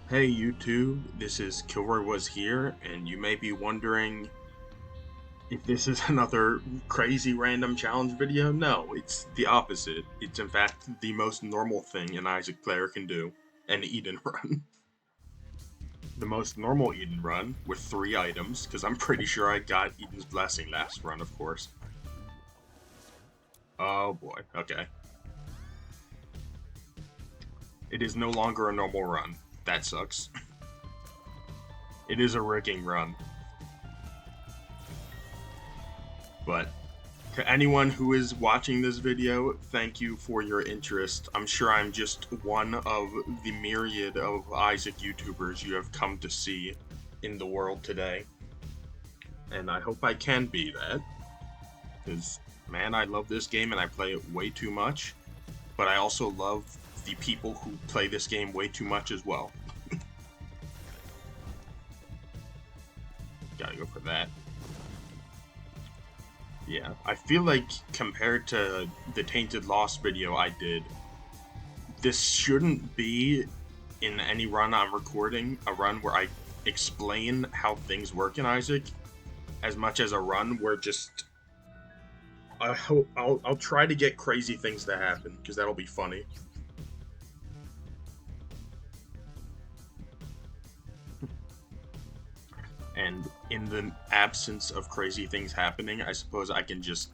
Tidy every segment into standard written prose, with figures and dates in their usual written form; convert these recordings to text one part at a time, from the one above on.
Hey YouTube, this is Kilroy Was Here, and you may be wondering if this is another crazy random challenge video. No, it's the opposite. It's in fact the most normal thing an Isaac player can do, an Eden run. The most normal Eden run, with 3 items, because I'm pretty sure I got Eden's Blessing last run, of course. Oh boy, okay. It is no longer a normal run. That sucks. It is a rigging run. But to anyone who is watching this video, thank you for your interest. I'm sure I'm just one of the myriad of Isaac YouTubers you have come to see in the world today. And I hope I can be that. Because, man, I love this game and I play it way too much. But I also love the people who play this game way too much as well. Gotta go for that. Yeah, I feel like compared to the Tainted Lost video I did, this shouldn't be in any run I'm recording, a run where I explain how things work in Isaac, as much as a run where just I'll try to get crazy things to happen, because that'll be funny. And in the absence of crazy things happening, I suppose I can just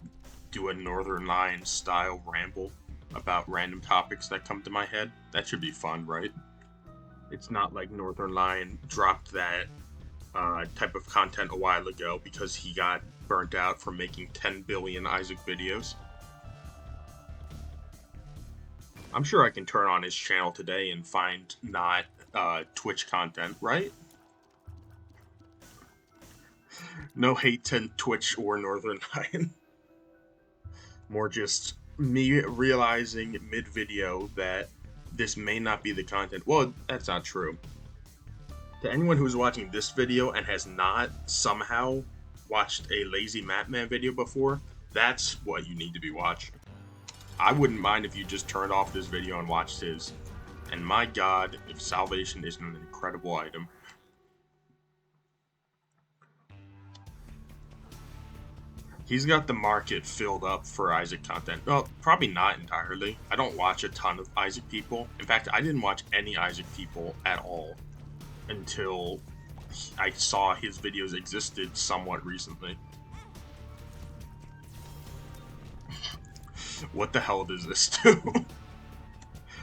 do a Northern Lion style ramble about random topics that come to my head. That should be fun, right? It's not like Northern Lion dropped that type of content a while ago because he got burnt out from making 10 billion Isaac videos. I'm sure I can turn on his channel today and find not Twitch content, right? No hate to Twitch or Northern Lion. More just me realizing mid-video that this may not be the content. Well, that's not true. To anyone who's watching this video and has not somehow watched a Lazy Mapman video before, that's what you need to be watching. I wouldn't mind if you just turned off this video and watched his. And my god, if Salvation isn't an incredible item. He's got the market filled up for Isaac content. Well, probably not entirely. I don't watch a ton of Isaac people. In fact, I didn't watch any Isaac people at all until I saw his videos existed somewhat recently. What the hell does this do?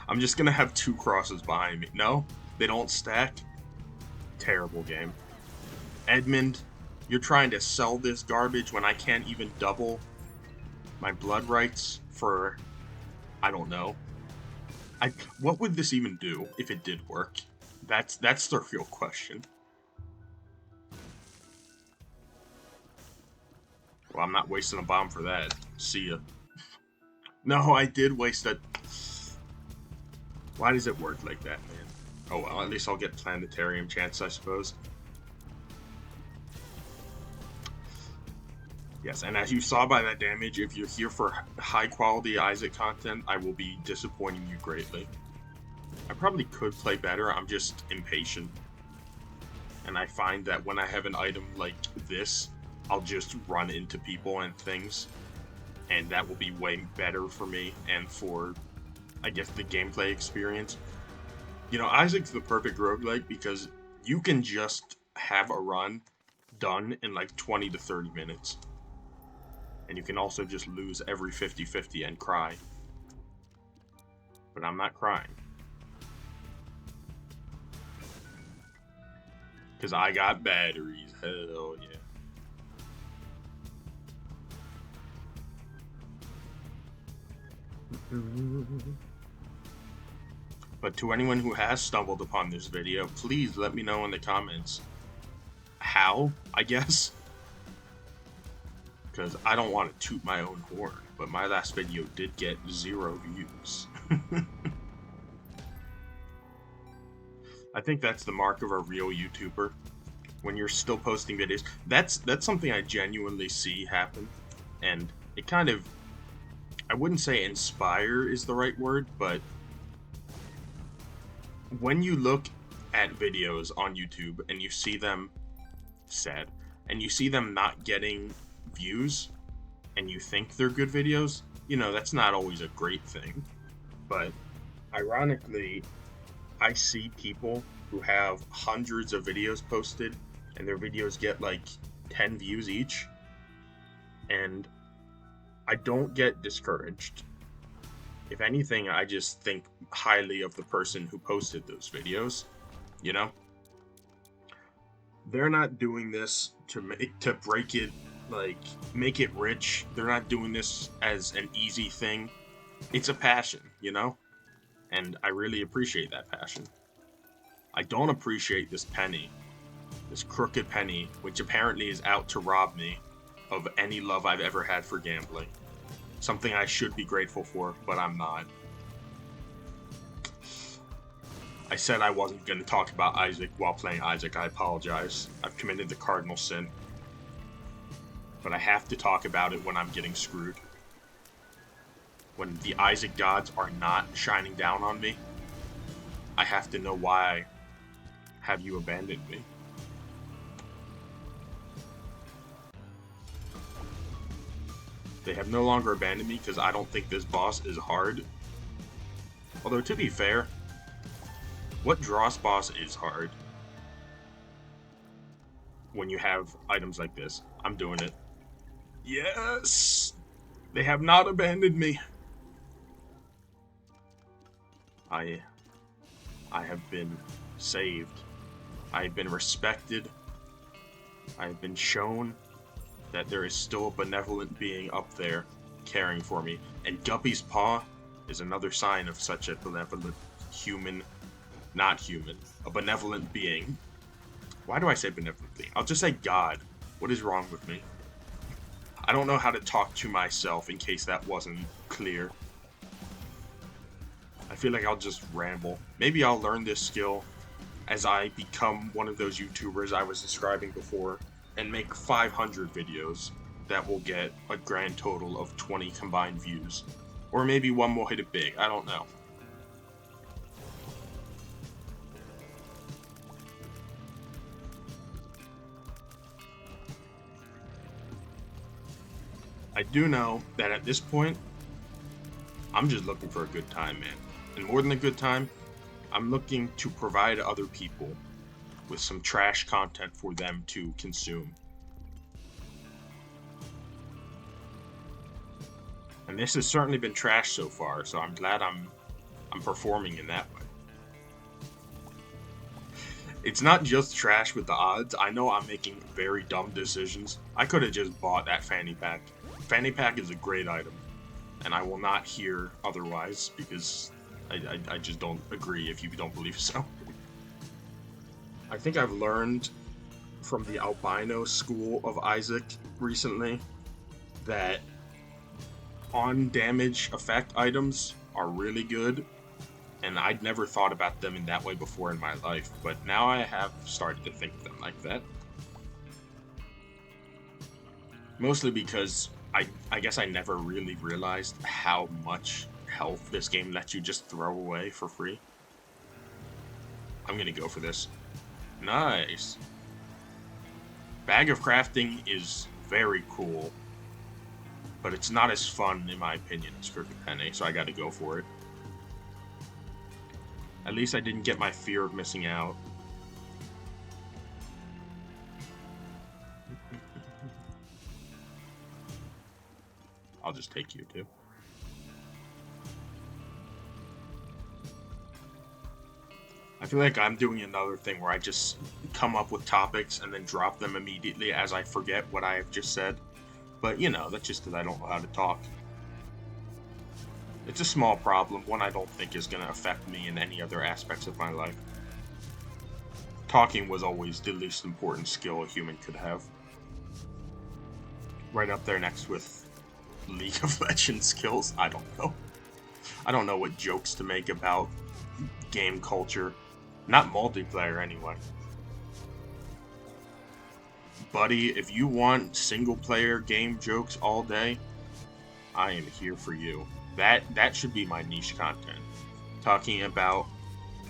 I'm just gonna have 2 crosses behind me. No, they don't stack. Terrible game. Edmund, you're trying to sell this garbage when I can't even double my blood rights for, I don't know. What would this even do if it did work? That's the real question. Well, I'm not wasting a bomb for that. See ya. No, I did waste a... Why does it work like that, man? Oh well, at least I'll get Planetarium chance, I suppose. Yes, and as you saw by that damage, if you're here for high-quality Isaac content, I will be disappointing you greatly. I probably could play better, I'm just impatient. And I find that when I have an item like this, I'll just run into people and things. And that will be way better for me and for, I guess, the gameplay experience. You know, Isaac's the perfect roguelike because you can just have a run done in like 20 to 30 minutes. And you can also just lose every 50-50 and cry. But I'm not crying. Because I got batteries. Hell yeah. But to anyone who has stumbled upon this video, please let me know in the comments how, I guess. Because I don't want to toot my own horn, but my last video did get 0 views. I think that's the mark of a real YouTuber. When you're still posting videos. That's something I genuinely see happen. And it kind of... I wouldn't say inspire is the right word, but... when you look at videos on YouTube and you see them sad, and you see them not getting views, and you think they're good videos, you know, that's not always a great thing. But ironically, I see people who have hundreds of videos posted, and their videos get like 10 views each, and I don't get discouraged. If anything, I just think highly of the person who posted those videos, you know? They're not doing this to break it, like, make it rich. They're not doing this as an easy thing. It's a passion, you know? And I really appreciate that passion. I don't appreciate this penny, this crooked penny, which apparently is out to rob me of any love I've ever had for gambling. Something I should be grateful for, but I'm not. I said I wasn't going to talk about Isaac while playing Isaac. I apologize. I've committed the cardinal sin. But I have to talk about it when I'm getting screwed. When the Isaac gods are not shining down on me, I have to know why have you abandoned me. They have no longer abandoned me because I don't think this boss is hard. Although, to be fair, what Dross boss is hard? When you have items like this. I'm doing it. Yes! They have not abandoned me. I have been saved. I have been respected. I have been shown that there is still a benevolent being up there caring for me. And Guppy's Paw is another sign of such a benevolent human, not human, a benevolent being. Why do I say benevolent being? I'll just say God. What is wrong with me? I don't know how to talk to myself in case that wasn't clear. I feel like I'll just ramble. Maybe I'll learn this skill as I become one of those YouTubers I was describing before and make 500 videos that will get a grand total of 20 combined views. Or maybe one will hit it big. I don't know. I do know that at this point, I'm just looking for a good time, man. And more than a good time, I'm looking to provide other people with some trash content for them to consume. And this has certainly been trash so far, so I'm glad I'm performing in that way. It's not just trash with the odds. I know I'm making very dumb decisions. I could have just bought that fanny pack. Fanny pack is a great item, and I will not hear otherwise because I just don't agree if you don't believe so. I think I've learned from the albino school of Isaac recently that on damage effect items are really good, and I'd never thought about them in that way before in my life, but now I have started to think of them like that. Mostly because I guess I never really realized how much health this game lets you just throw away for free. I'm gonna go for this. Nice. Bag of Crafting is very cool, but it's not as fun, in my opinion, as Crooked Penny, so I gotta go for it. At least I didn't get my fear of missing out. I'll just take you too. I feel like I'm doing another thing where I just come up with topics and then drop them immediately as I forget what I have just said. But, you know, that's just because I don't know how to talk. It's a small problem, one I don't think is going to affect me in any other aspects of my life. Talking was always the least important skill a human could have. Right up there next with League of Legends skills. I don't know. I don't know what jokes to make about game culture. Not multiplayer, anyway. Buddy, if you want single-player game jokes all day, I am here for you. That should be my niche content. Talking about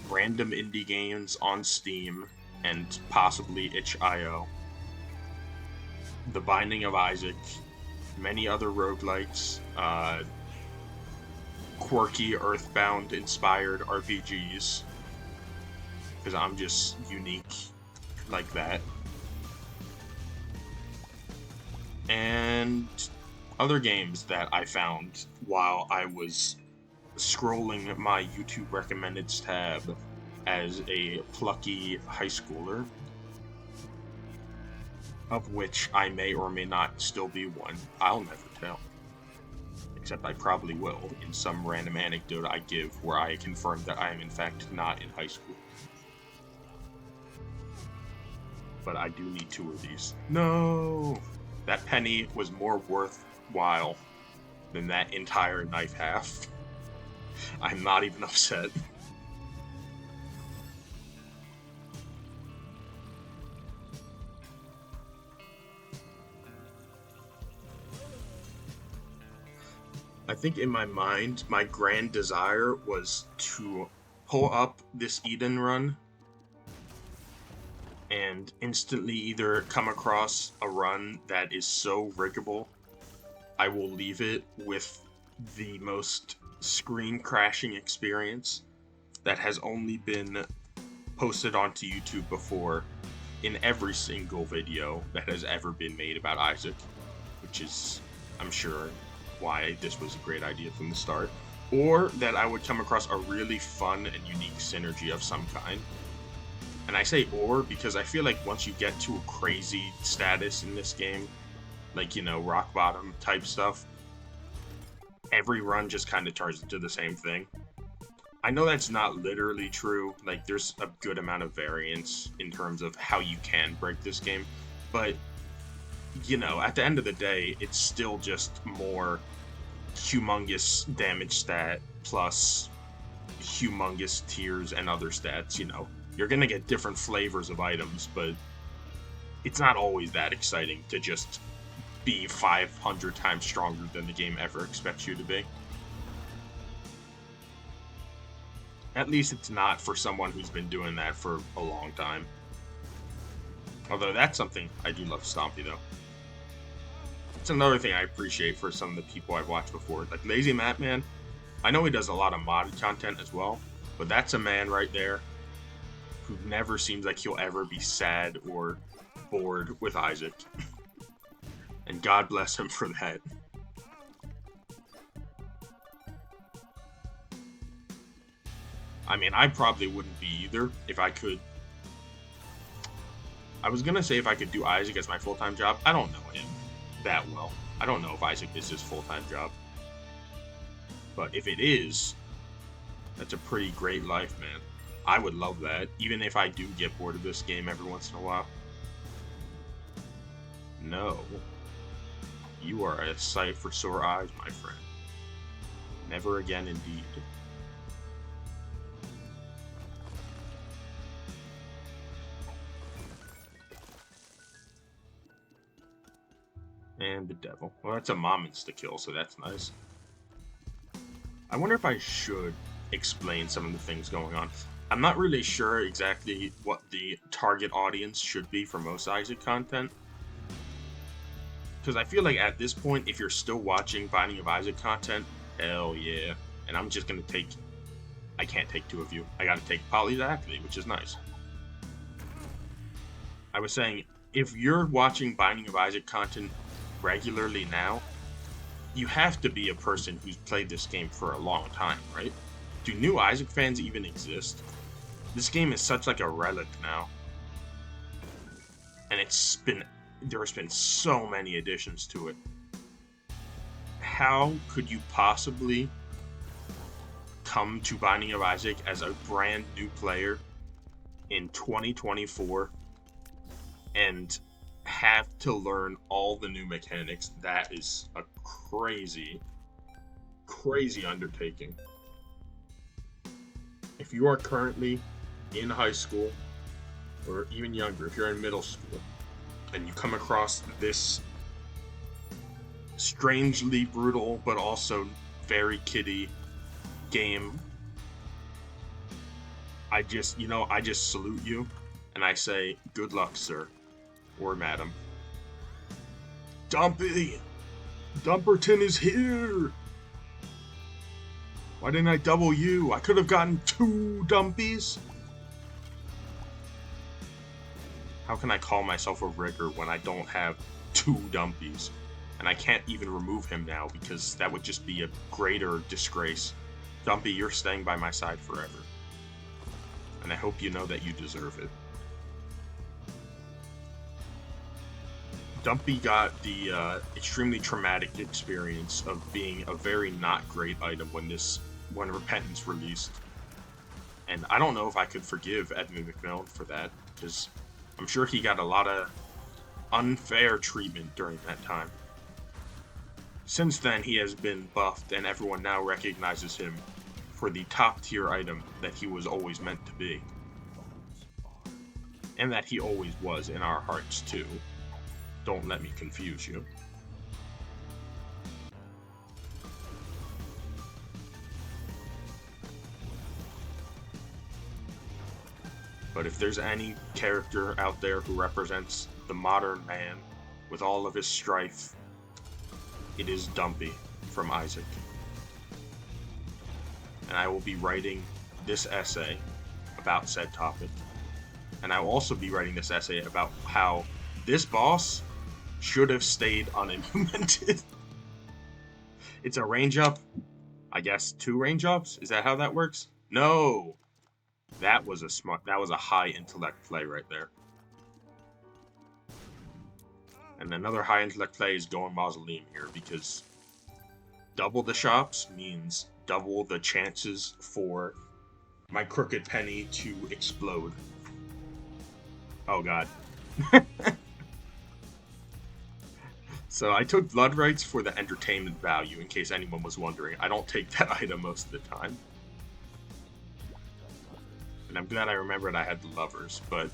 random indie games on Steam and possibly itch.io, The Binding of Isaac, many other roguelikes, quirky Earthbound inspired RPGs, because I'm just unique like that, and other games that I found while I was scrolling my YouTube recommendeds tab as a plucky high schooler, of which I may or may not still be one. I'll never tell. Except I probably will in some random anecdote I give where I confirm that I am in fact not in high school. But I do need 2 of these. No! That penny was more worthwhile than that entire knife half. I'm not even upset. I think in my mind, my grand desire was to pull up this Eden run and instantly either come across a run that is so riggable, I will leave it with the most screen crashing experience that has only been posted onto YouTube before in every single video that has ever been made about Isaac, which is, I'm sure, why this was a great idea from the start. Or that I would come across a really fun and unique synergy of some kind. And I say or because I feel like once you get to a crazy status in this game, like, you know, rock bottom type stuff, every run just kind of turns into the same thing. I know that's not literally true, like there's a good amount of variance in terms of how you can break this game, but, you know, at the end of the day, it's still just more humongous damage stat plus humongous tiers and other stats, you know. You're gonna get different flavors of items, but it's not always that exciting to just be 500 times stronger than the game ever expects you to be. At least it's not for someone who's been doing that for a long time. Although that's something I do love Stompy, though. It's another thing I appreciate for some of the people I've watched before. Like Lazy Matt Man, I know he does a lot of modded content as well, but that's a man right there who never seems like he'll ever be sad or bored with Isaac. And God bless him for that. I mean, I probably wouldn't be either if I could. I was gonna say if I could do Isaac as my full-time job. I don't know him that well. I don't know if Isaac is his full-time job. But if it is, that's a pretty great life, man. I would love that, even if I do get bored of this game every once in a while. No. You are a sight for sore eyes, my friend. Never again, indeed. And the devil. Well, that's a mom insta-kill, so that's nice. I wonder if I should explain some of the things going on. I'm not really sure exactly what the target audience should be for most Isaac content. Because I feel like at this point, if you're still watching Binding of Isaac content, hell yeah. And I'm just going to take... I can't take 2 of you. I got to take Polyzactly, which is nice. I was saying, if you're watching Binding of Isaac content regularly now, you have to be a person who's played this game for a long time, right? Do new Isaac fans even exist? This game is such like a relic now. And there's been so many additions to it. How could you possibly come to Binding of Isaac as a brand new player in 2024 and have to learn all the new mechanics? That is a crazy undertaking. If you are currently in high school, or even younger, if you're in middle school, and you come across this strangely brutal, but also very kiddie game, I just salute you, and I say, good luck, sir, or madam. Dumpy! Dumperton is here! Why didn't I double you? I could have gotten 2 Dumpies! How can I call myself a rigger when I don't have 2 Dumpies? And I can't even remove him now because that would just be a greater disgrace. Dumpy, you're staying by my side forever. And I hope you know that you deserve it. Dumpy got the extremely traumatic experience of being a very not great item when Repentance released. And I don't know if I could forgive Edmund McMillan for that, because I'm sure he got a lot of unfair treatment during that time. Since then, he has been buffed, and everyone now recognizes him for the top-tier item that he was always meant to be. And that he always was in our hearts, too. Don't let me confuse you. But if there's any character out there who represents the modern man with all of his strife, it is Dumpy from Isaac. And I will be writing this essay about said topic. And I will also be writing this essay about how this boss should have stayed unimplemented. It's a range up. I guess 2 range ups? Is that how that works? No! That was a high intellect play right there. And another high intellect play is going Mausoleum here, because double the shops means double the chances for my crooked penny to explode. Oh god. So I took Blood Rights for the entertainment value, in case anyone was wondering. I don't take that item most of the time. And I'm glad I remembered I had the Lovers, but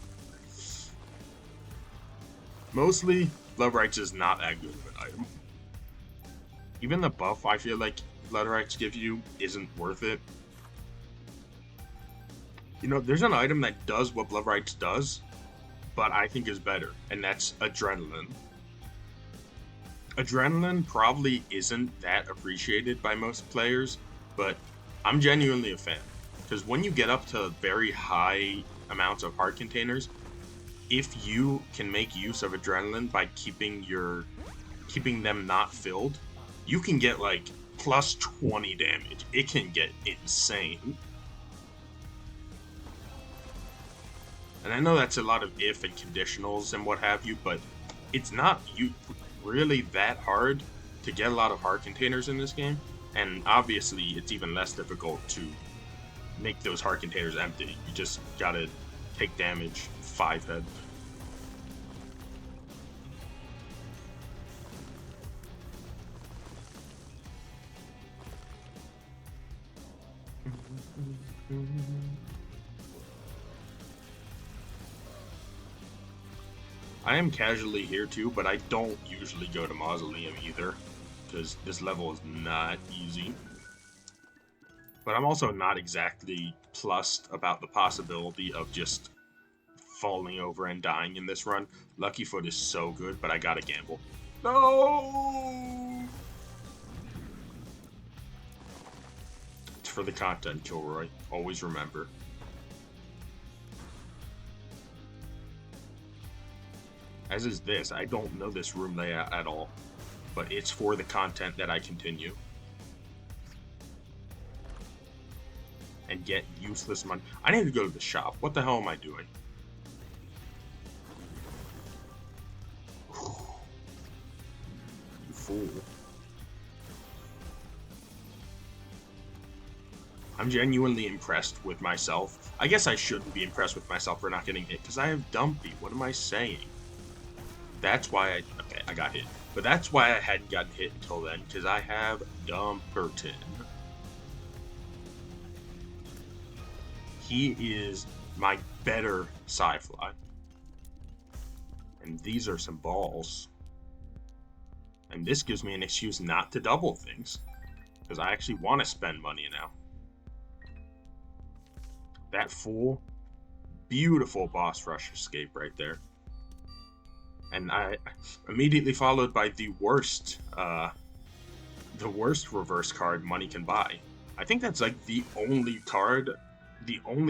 mostly, Blood Rights is not that good of an item. Even the buff I feel like Blood Rights give you isn't worth it. You know, there's an item that does what Blood Rights does, but I think is better, and that's Adrenaline. Adrenaline probably isn't that appreciated by most players, but I'm genuinely a fan. Because when you get up to very high amounts of heart containers, if you can make use of Adrenaline by keeping them not filled, you can get like plus 20 damage. It can get insane. And I know that's a lot of if and conditionals and what have you, but it's not really that hard to get a lot of heart containers in this game, and obviously it's even less difficult to make those heart containers empty. You just gotta take damage 5 head. I am casually here too, but I don't usually go to Mausoleum either, because this level is not easy. But I'm also not exactly plussed about the possibility of just falling over and dying in this run. Lucky Foot is so good, but I gotta gamble. No! It's for the content, Kilroy. Always remember. As is this. I don't know this room layout at all, but it's for the content that I continue. And get useless money. I need to go to the shop. What the hell am I doing? You fool. I'm genuinely impressed with myself. I guess I shouldn't be impressed with myself for not getting hit, because I have Dumpy. What am I saying? That's why I got hit. But that's why I hadn't gotten hit until then, because I have Dumperton. He is my better Sci-Fly. And these are some balls. And this gives me an excuse not to double things, because I actually want to spend money now. That full, beautiful boss rush escape right there. And I immediately followed by the worst reverse card money can buy. I think that's like the only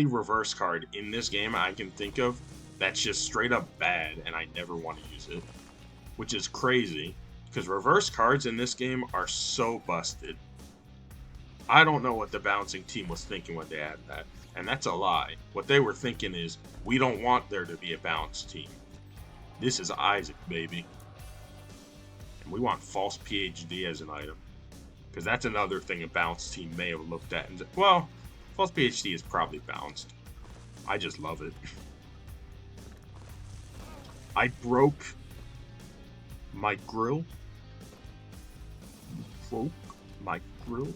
reverse card in this game I can think of that's just straight up bad and I never want to use it. Which is crazy, because reverse cards in this game are so busted. I don't know what the bouncing team was thinking when they added that, and that's a lie. What they were thinking is, we don't want there to be a bounce team. This is Isaac, baby. And we want false PhD as an item. Because that's another thing a bounce team may have looked at and said, well, false PhD is probably bounced. I just love it. I broke my grill. Broke my grill.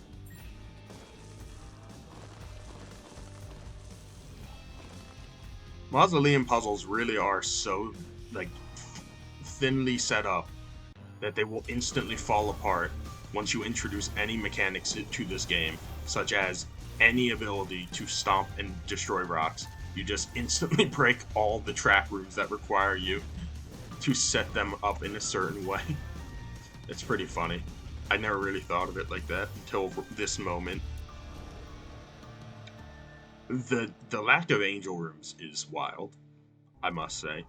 Mausoleum puzzles really are so, like, thinly set up that they will instantly fall apart once you introduce any mechanics to this game, such as any ability to stomp and destroy rocks. You just instantly break all the trap rooms that require you to set them up in a certain way. It's pretty funny. I never really thought of it like that until this moment. The lack of angel rooms is wild, I must say.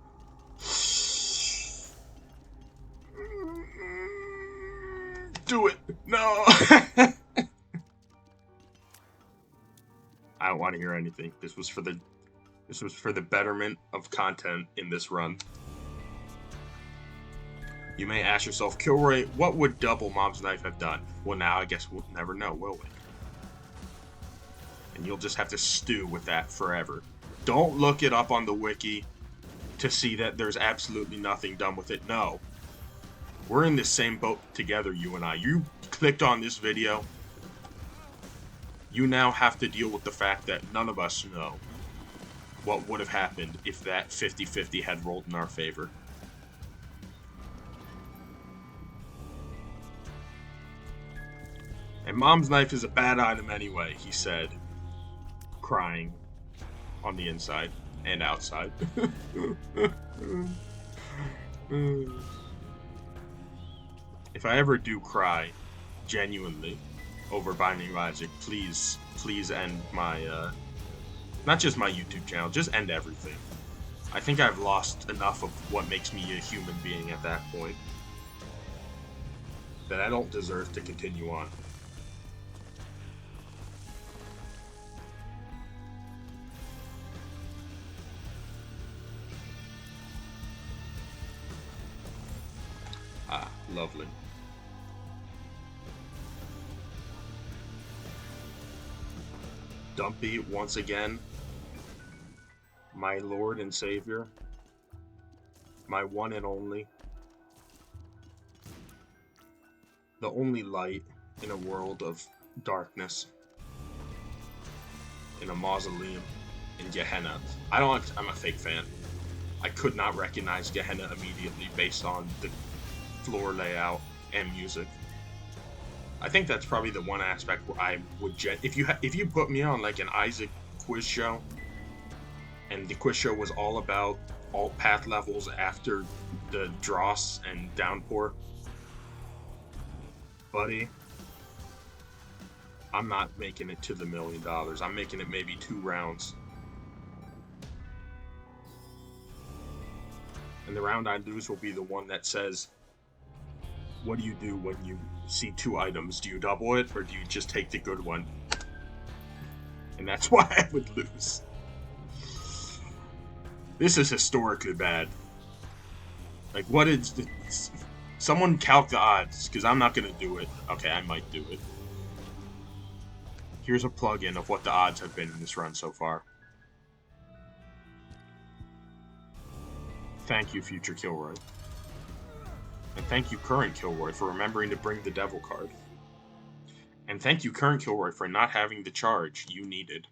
Do it! No! I don't want to hear anything. This was for the betterment of content in this run. You may ask yourself, Kilroy, what would double Mom's Knife have done? Well, now I guess we'll never know, will we? And you'll just have to stew with that forever. Don't look it up on the wiki to see that there's absolutely nothing done with it. No. We're in the same boat together, you and I. You clicked on this video. You now have to deal with the fact that none of us know what would have happened if that 50-50 had rolled in our favor. And Mom's Knife is a bad item anyway, he said, crying on the inside and outside. If I ever do cry, genuinely, over Binding of Isaac, please end my, not just my YouTube channel, just end everything. I think I've lost enough of what makes me a human being at that point that I don't deserve to continue on. Ah, lovely. Dumpy, once again, my Lord and Savior, my one and only, the only light in a world of darkness, in a mausoleum, in Gehenna. I'm a fake fan. I could not recognize Gehenna immediately based on the floor layout and music. I think that's probably the one aspect where I would if you put me on like an Isaac quiz show, and the quiz show was all about alt path levels after the dross and downpour, buddy, I'm not making it to the $1 million. I'm making it maybe 2 rounds. And the round I lose will be the one that says, what do you do when you see 2 items? Do you double it, or do you just take the good one? And that's why I would lose. This is historically bad. Like, what is... Someone calc the odds, because I'm not going to do it. Okay, I might do it. Here's a plug-in of what the odds have been in this run so far. Thank you, future Kilroy. And thank you, current Kilroy, for remembering to bring the Devil card. And thank you, current Kilroy, for not having the charge you needed.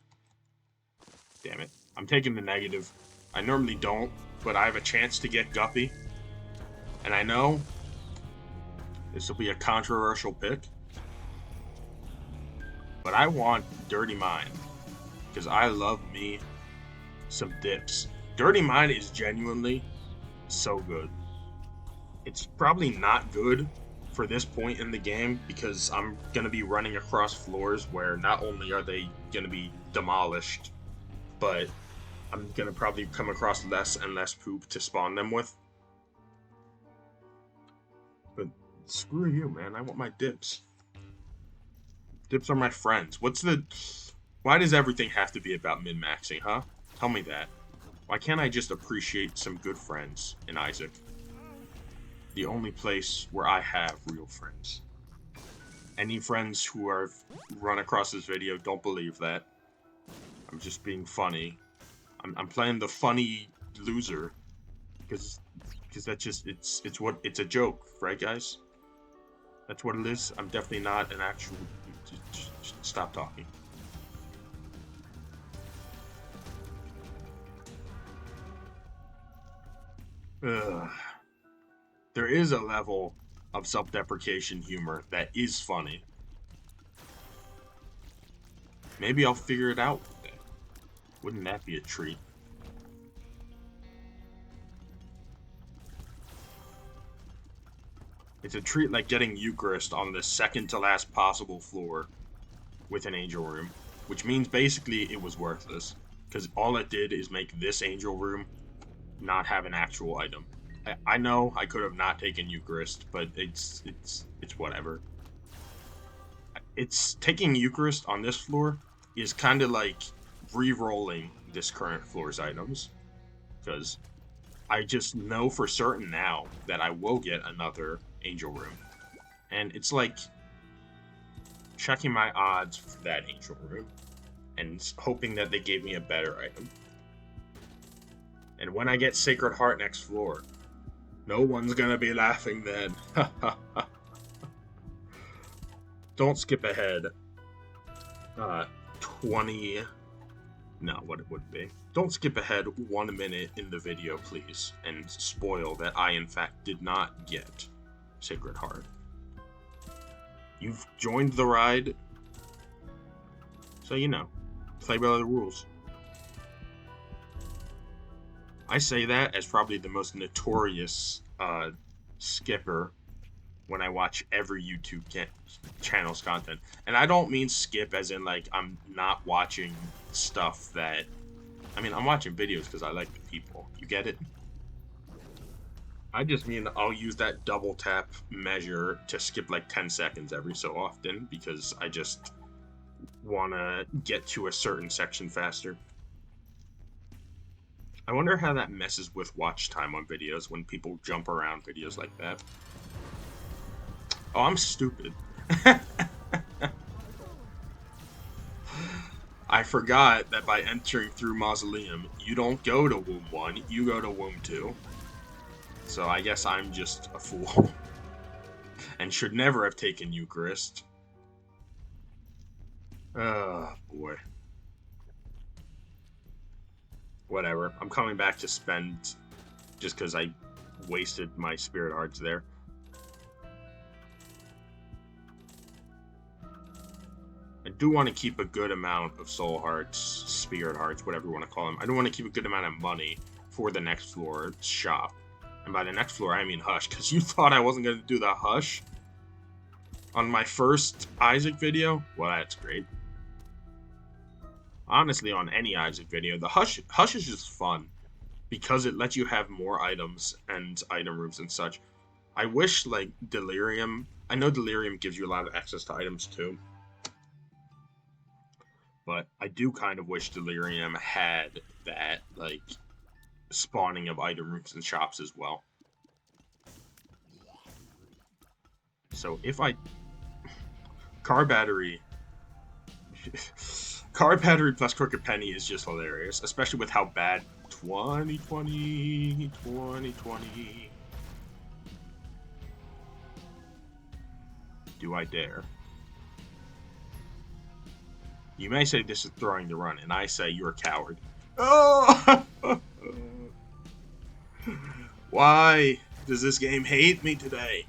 Damn it. I'm taking the negative. I normally don't, but I have a chance to get Guppy. And I know this will be a controversial pick, but I want Dirty Mind. because I love me some dips. Dirty Mind is genuinely so good. It's probably not good for this point in the game because I'm going to be running across floors where not only are they going to be demolished, but I'm going to probably come across less and less poop to spawn them with. But screw you, man. I want my dips. Dips are my friends. Why does everything have to be about min-maxing, huh? Tell me that. Why can't I just appreciate some good friends in Isaac? The only place where I have real friends. Any friends who have run across this video, don't believe that. I'm just being funny. I'm playing the funny loser. Because that's just, it's a joke, right guys? That's what it is. I'm definitely not an actual, just stop talking. Ugh. There is a level of self-deprecation humor that is funny. Maybe I'll figure it out one day. Wouldn't that be a treat? It's a treat like getting Eucharist on the second to last possible floor with an angel room, which means basically it was worthless, because all it did is make this angel room not have an actual item. I know I could have not taken Eucharist, but it's whatever. It's taking Eucharist on this floor is kind of like re-rolling this current floor's items, because I just know for certain now that I will get another angel room, and it's like checking my odds for that angel room and hoping that they gave me a better item. And when I get Sacred Heart next floor, no one's gonna be laughing then. Don't skip ahead. 20... No, what it would be. Don't skip ahead 1 minute in the video, please, and spoil that I, in fact, did not get Sacred Heart. You've joined the ride, so you know. Play by the rules. I say that as probably the most notorious skipper when I watch every YouTube channel's content. And I don't mean skip as in, like, I'm not watching stuff that... I mean, I'm watching videos because I like the people. You get it? I just mean I'll use that double tap measure to skip like 10 seconds every so often because I just want to get to a certain section faster. I wonder how that messes with watch time on videos when people jump around videos like that. Oh, I'm stupid. I forgot that by entering through Mausoleum, you don't go to Womb 1, you go to Womb 2. So I guess I'm just a fool. And should never have taken Eucharist. Oh, boy. Whatever. I'm coming back to spend just because I wasted my Spirit Hearts there. I do want to keep a good amount of Soul Hearts, Spirit Hearts, whatever you want to call them. I do want to keep a good amount of money for the next floor shop. And by the next floor, I mean Hush, because you thought I wasn't going to do the Hush on my first Isaac video? Well, that's great. Honestly, on any Isaac video, the Hush is just fun, because it lets you have more items and item rooms and such. I wish, like, Delirium... I know Delirium gives you a lot of access to items, too. But I do kind of wish Delirium had that, like, spawning of item rooms and shops as well. So if I... Car battery plus Crooked Penny is just hilarious, especially with how bad 2020. Do I dare? You may say this is throwing the run, and I say you're a coward. Oh! Why does this game hate me today?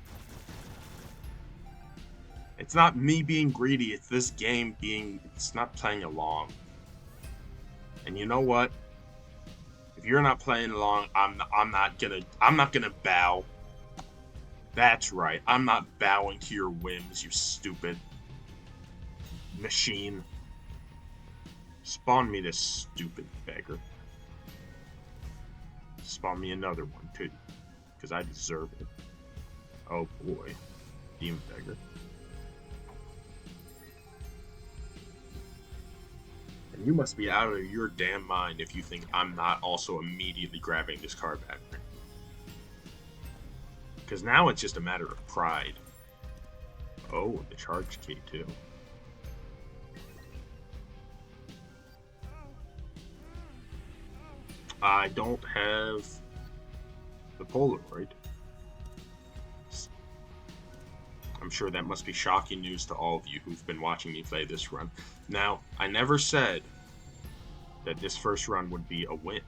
It's not me being greedy, it's this game being... It's not playing along. And you know what? If you're not playing along, I'm not gonna bow. That's right. I'm not bowing to your whims, you stupid machine. Spawn me this stupid beggar. Spawn me another one too, because I deserve it. Oh boy, demon beggar. And you must be out of your damn mind if you think I'm not also immediately grabbing this card battery. Because now it's just a matter of pride. Oh, the charge key too. I don't have the Polaroid. I'm sure that must be shocking news to all of you who've been watching me play this run. Now, I never said that this first run would be a win.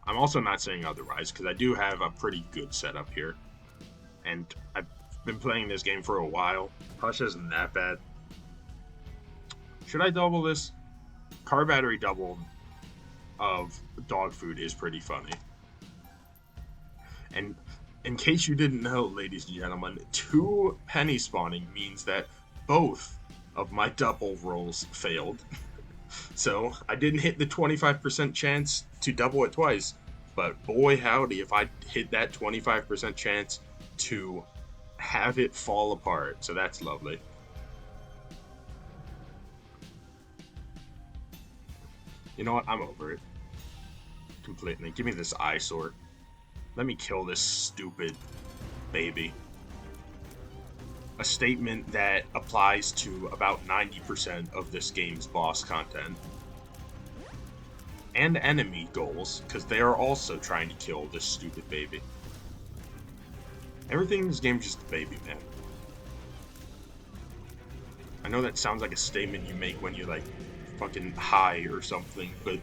I'm also not saying otherwise, because I do have a pretty good setup here. And I've been playing this game for a while. Hush isn't that bad. Should I double this? Car battery double of dog food is pretty funny. And in case you didn't know, ladies and gentlemen, 2 penny spawning means that both of my double rolls failed. So I didn't hit the 25% chance to double it twice, but boy howdy if I hit that 25% chance to have it fall apart. So that's lovely. You know what? I'm over it. Completely. Give me this eyesore. Let me kill this stupid baby. A statement that applies to about 90% of this game's boss content. And enemy goals, because they are also trying to kill this stupid baby. Everything in this game is just a baby, man. I know that sounds like a statement you make when you're like fucking high or something, but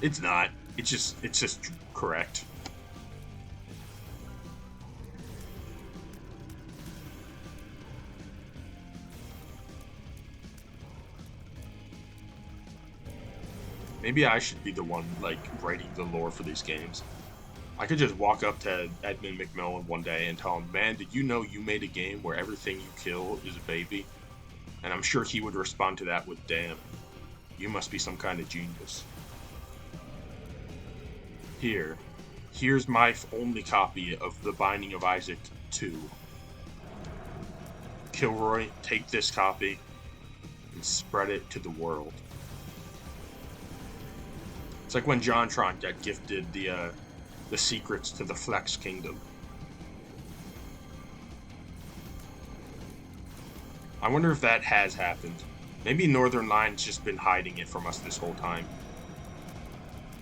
it's not. It's just correct. Maybe I should be the one, like, writing the lore for these games. I could just walk up to Edmund McMillan one day and tell him, man, did you know you made a game where everything you kill is a baby? And I'm sure he would respond to that with, damn, you must be some kind of genius. Here's my only copy of The Binding of Isaac 2. Kilroy, take this copy and spread it to the world. It's like when JonTron got gifted the secrets to the Flex Kingdom. I wonder if that has happened. Maybe Northern Line's just been hiding it from us this whole time.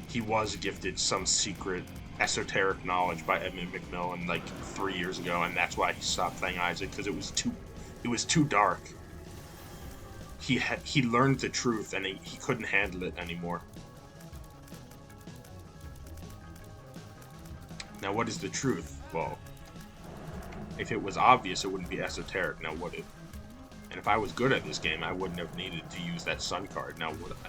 He was gifted some secret esoteric knowledge by Edmund McMillan like 3 years ago, and that's why he stopped playing Isaac, because it was too dark. He learned the truth and he couldn't handle it anymore. Now, what is the truth? Well, if it was obvious, it wouldn't be esoteric. Now, would it? And if I was good at this game, I wouldn't have needed to use that sun card. Now, would I?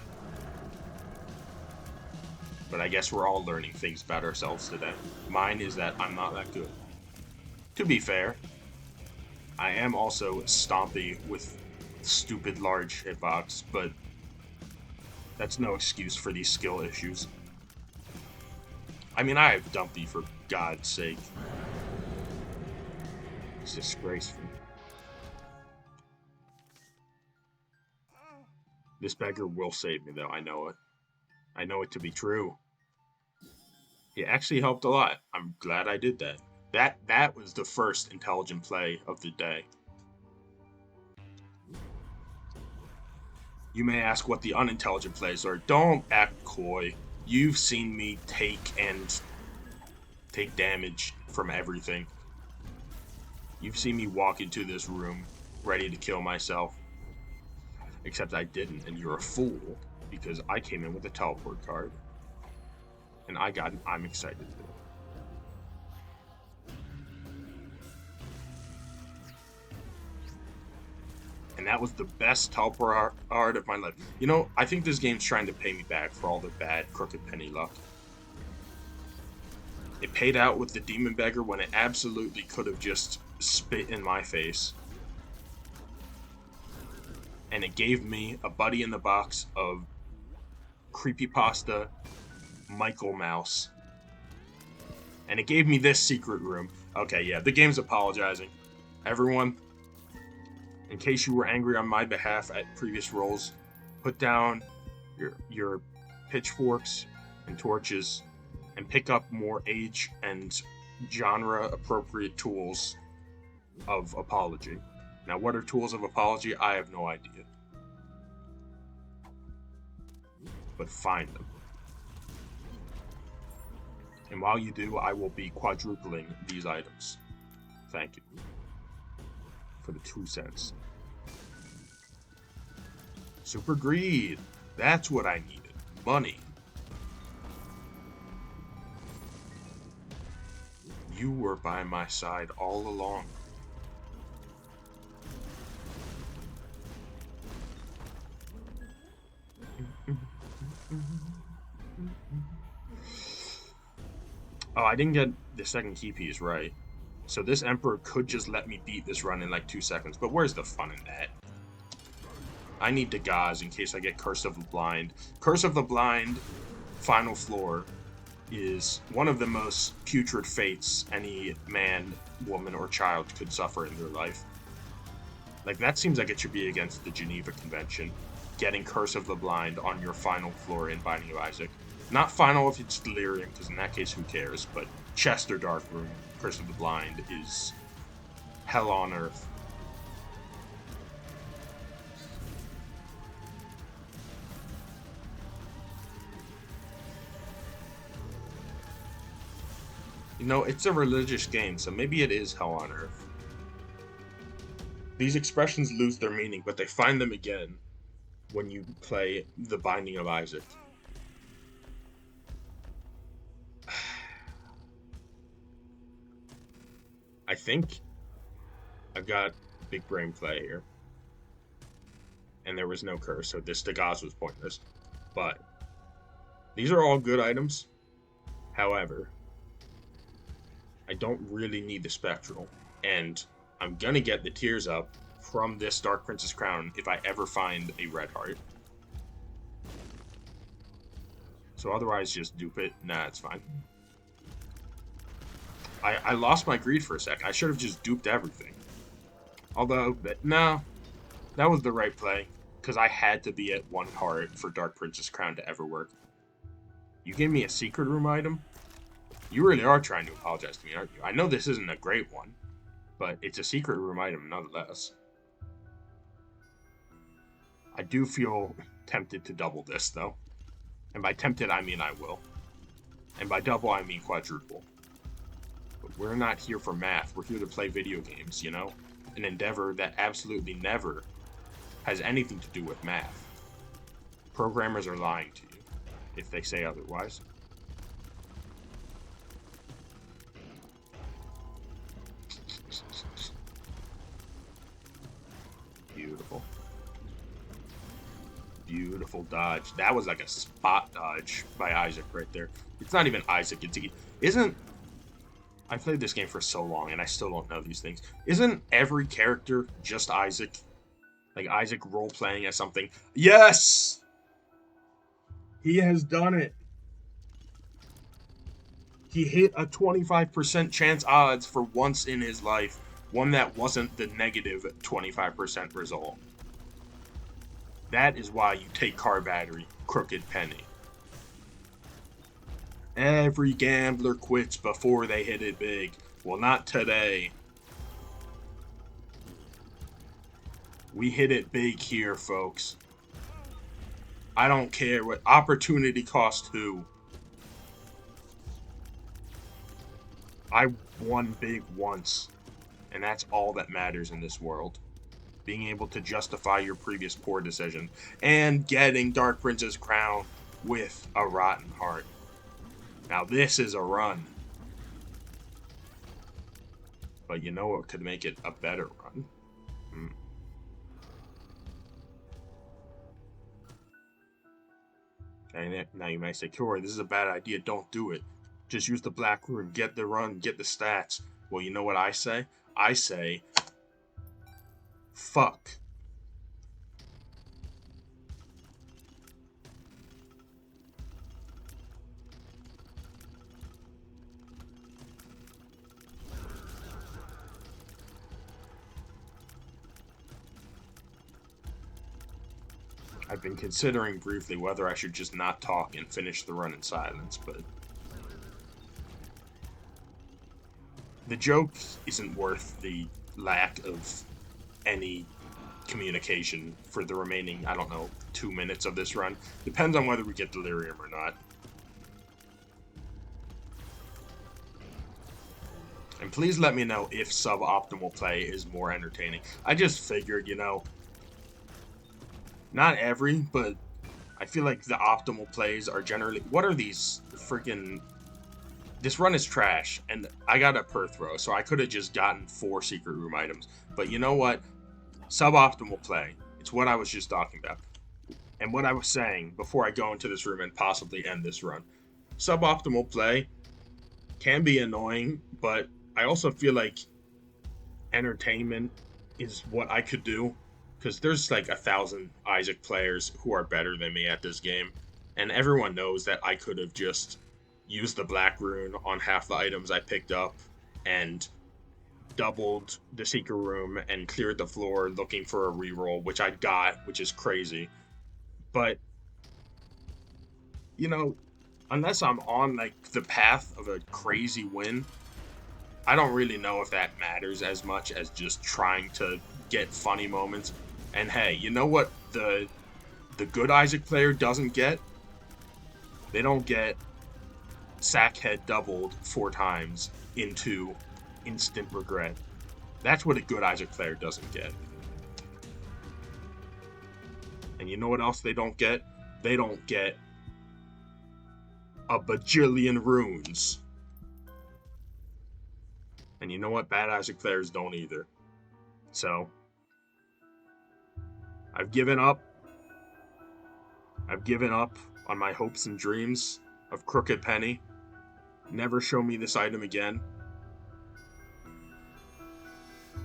But I guess we're all learning things about ourselves today. Mine is that I'm not that good. To be fair, I am also stompy with stupid large hitbox, but that's no excuse for these skill issues. I mean, I have Dumpy, for God's sake. It's disgraceful. This beggar will save me, though. I know it. I know it to be true. He actually helped a lot. I'm glad I did that. That was the first intelligent play of the day. You may ask what the unintelligent plays are. Don't act coy. You've seen me take damage from everything. You've seen me walk into this room ready to kill myself. Except I didn't, and you're a fool, because I came in with a teleport card. And I'm excited to do it. And that was the best teleport art of my life. You know, I think this game's trying to pay me back for all the bad crooked penny luck. It paid out with the Demon Beggar when it absolutely could have just spit in my face. And it gave me a buddy in the box of creepypasta Michael Mouse. And it gave me this secret room. Okay, yeah, the game's apologizing. Everyone, in case you were angry on my behalf at previous rolls, put down your pitchforks and torches and pick up more age and genre appropriate tools of apology. Now, what are tools of apology? I have no idea. But find them. And while you do, I will be quadrupling these items. Thank you for the 2 cents. Super greed. That's what I needed. Money. You were by my side all along. Oh, I didn't get the second key piece right. So this Emperor could just let me beat this run in like 2 seconds, but where's the fun in that? I need to gauze in case I get Curse of the Blind. Curse of the Blind, final floor, is one of the most putrid fates any man, woman, or child could suffer in their life. Like, that seems like it should be against the Geneva Convention, getting Curse of the Blind on your final floor in Binding of Isaac. Not final if it's Delirium, because in that case, who cares? But Chester Dark Room, Curse of the Blind, is hell on earth. You know, it's a religious game, so maybe it is hell on earth. These expressions lose their meaning, but they find them again when you play The Binding of Isaac. I think I've got big brain play here. And there was no curse, so this Dagaz was pointless. But these are all good items. However, I don't really need the Spectral. And I'm gonna get the Tears up from this Dark Princess Crown if I ever find a red heart. So otherwise, just dupe it. Nah, it's fine. I lost my greed for a sec. I should have just duped everything. Although, no, that was the right play. Because I had to be at 1 heart for Dark Princess Crown to ever work. You gave me a secret room item? You really are trying to apologize to me, aren't you? I know this isn't a great one, but it's a secret room item nonetheless. I do feel tempted to double this, though. And by tempted, I mean I will. And by double, I mean quadruple. But we're not here for math. We're here to play video games, you know? An endeavor that absolutely never has anything to do with math. Programmers are lying to you if they say otherwise. Beautiful. Beautiful dodge. That was like a spot dodge by Isaac right there. It's not even Isaac. Isn't... I played this game for so long and I still don't know these things. Isn't every character just Isaac? Like Isaac role-playing as something. Yes! He has done it. He hit a 25% chance odds for once in his life. One that wasn't the negative 25% result. That is why you take car battery, crooked penny. Every gambler quits before they hit it big. Well, not today. We hit it big here, folks. I don't care what opportunity cost who. I won big once, and that's all that matters in this world. Being able to justify your previous poor decision and getting Dark Princess Crown with a rotten heart. Now this is a run. But you know what could make it a better run? And now you may say, Corey, this is a bad idea. Don't do it. Just use the black rune. Get the run. Get the stats. Well, you know what I say? I say, fuck. I've been considering briefly whether I should just not talk and finish the run in silence, but the joke isn't worth the lack of any communication for the remaining, I don't know, 2 minutes of this run. Depends on whether we get delirium or not. And please let me know if suboptimal play is more entertaining. I just figured, not every, but I feel like the optimal plays are generally. What are these freaking. This run is trash, and I got a per throw, so I could have just gotten 4 secret room items. But you know what? Suboptimal play. It's what I was just talking about. And what I was saying before I go into this room and possibly end this run. Suboptimal play can be annoying, but I also feel like entertainment is what I could do. Because there's like 1,000 Isaac players who are better than me at this game. And everyone knows that I could have just used the black rune on half the items I picked up and doubled the secret room and cleared the floor looking for a reroll, which I got, which is crazy. But, unless I'm on like the path of a crazy win, I don't really know if that matters as much as just trying to get funny moments. And hey, you know what the good Isaac player doesn't get? They don't get sack head doubled 4 times into instant regret. That's what a good Isaac player doesn't get. And you know what else they don't get? They don't get a bajillion runes. And you know what? Bad Isaac players don't either. So, I've given up. I've given up on my hopes and dreams of Crooked Penny. Never show me this item again.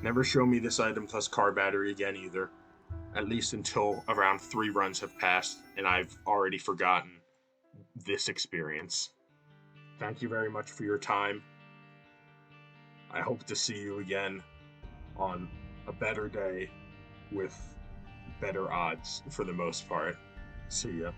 Never show me this item plus car battery again either. At least until around 3 runs have passed and I've already forgotten this experience. Thank you very much for your time. I hope to see you again on a better day with better odds for the most part. See ya.